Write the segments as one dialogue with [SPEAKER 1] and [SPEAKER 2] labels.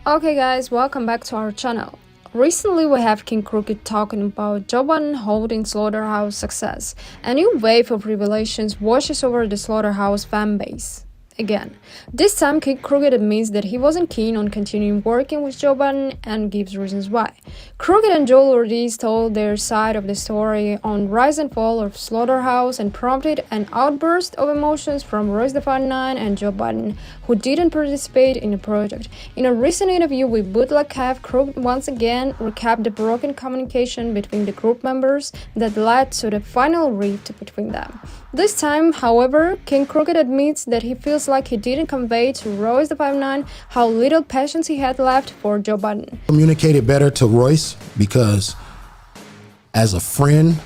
[SPEAKER 1] Okay guys, welcome back to our channel. Recently we have King Crooked talking about Joe Budden holding Slaughterhouse success. A new wave of revelations washes over the Slaughterhouse fanbase. Again, this time King Crooked admits that he wasn't keen on continuing working with Joe Budden and gives reasons why. Crooked and Joel Ortiz told their side of the story on rise and fall of Slaughterhouse and prompted an outburst of emotions from Royce da 5'9" and Joe Budden, who didn't participate in the project. In a recent interview with Budden, Crooked once again recapped the broken communication between the group members that led to the final rift between them. This time, however, King Crooked admits that he feels like he didn't convey to Royce da 5'9" how little patience he had left for Joe Budden.
[SPEAKER 2] Communicated better to Royce because as a friend,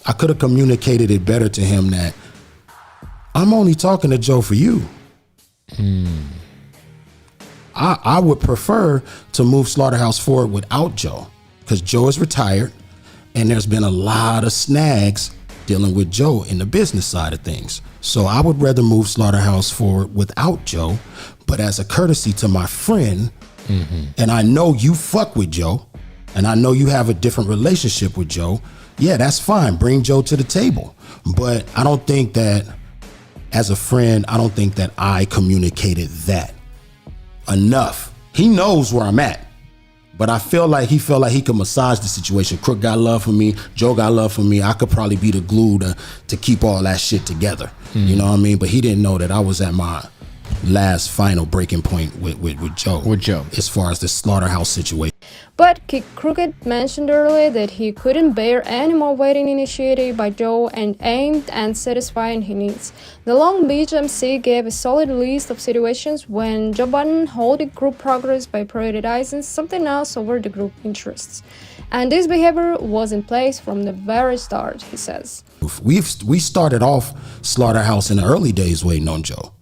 [SPEAKER 2] I could have communicated it better to him that I'm only talking to Joe for you. I would prefer to move Slaughterhouse forward without Joe because Joe is retired and there's been a lot of snags dealing with Joe in the business side of things. So I would rather move Slaughterhouse forward without Joe, but as a courtesy to my friend, and I know you fuck with Joe, and I know you have a different relationship with Joe, yeah, that's fine. Bring Joe to the table. But I don't think that, as a friend, I don't think that I communicated that enough. He knows where I'm at. But I feel like he felt like he could massage the situation. Crook got love for me. Joe got love for me. I could probably be the glue to keep all that shit together. You know what I mean? But he didn't know that I was at my last final breaking point with Joe.
[SPEAKER 3] With Joe.
[SPEAKER 2] As far as the Slaughterhouse situation.
[SPEAKER 1] But King Crooked mentioned earlier that he couldn't bear any more waiting initiated by Joe and aimed at satisfying his needs. The Long Beach MC gave a solid list of situations when Joe Budden halted group progress by prioritizing something else over the group interests. And this behavior was in place from the very start, he says.
[SPEAKER 2] We started off Slaughterhouse in the early days waiting on Joe.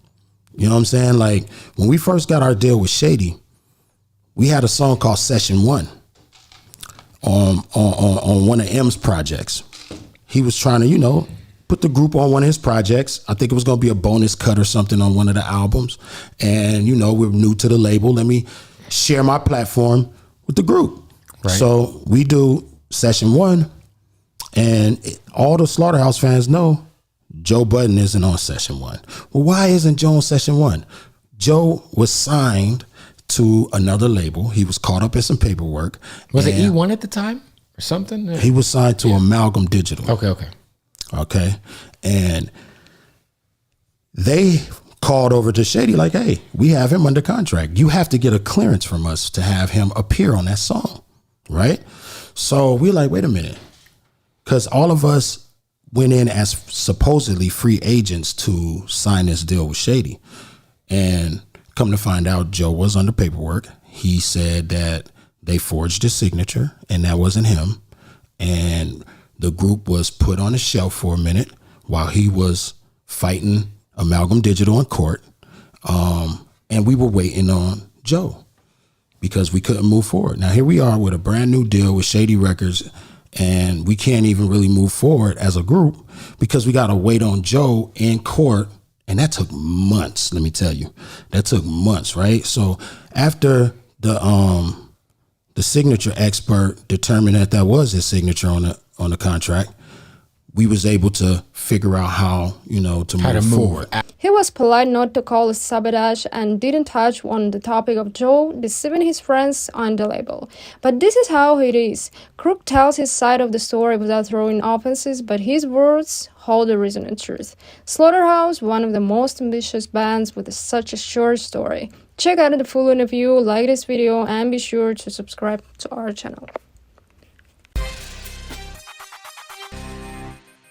[SPEAKER 2] You know what I'm saying? Like when we first got our deal with Shady, we had a song called Session 1 on one of M's projects. He was trying to, you know, put the group on one of his projects. I think it was going to be a bonus cut or something on one of the albums. And, you know, we're new to the label. Let me share my platform with the group. Right. So we do Session 1, and all the Slaughterhouse fans know Joe Budden isn't on Session 1. Well, why isn't Joe on Session 1? Joe was signed to another label. He was caught up in some paperwork.
[SPEAKER 3] Was it E1 at the time or something?
[SPEAKER 2] He was signed to Amalgam Digital. Okay. And they called over to Shady like, hey, we have him under contract. You have to get a clearance from us to have him appear on that song, right? So we're like, wait a minute. Because all of us went in as supposedly free agents to sign this deal with Shady. And come to find out, Joe was under paperwork. He said that they forged his signature and that wasn't him. And the group was put on a shelf for a minute while he was fighting Amalgam Digital in court. And we were waiting on Joe because we couldn't move forward. Now here we are with a brand new deal with Shady Records, and we can't even really move forward as a group because we got to wait on Joe in court. And that took months, let me tell you. That took months, right? So after the signature expert determined that that was his signature on the contract, we was able to figure out how, you know, to move forward.
[SPEAKER 1] He was polite not to call it sabotage and didn't touch on the topic of Joe deceiving his friends on the label. But this is how it is. Crook tells his side of the story without throwing offenses, but his words hold the resonant truth. Slaughterhouse, one of the most ambitious bands with such a short story. Check out the full interview, like this video, and be sure to subscribe to our channel.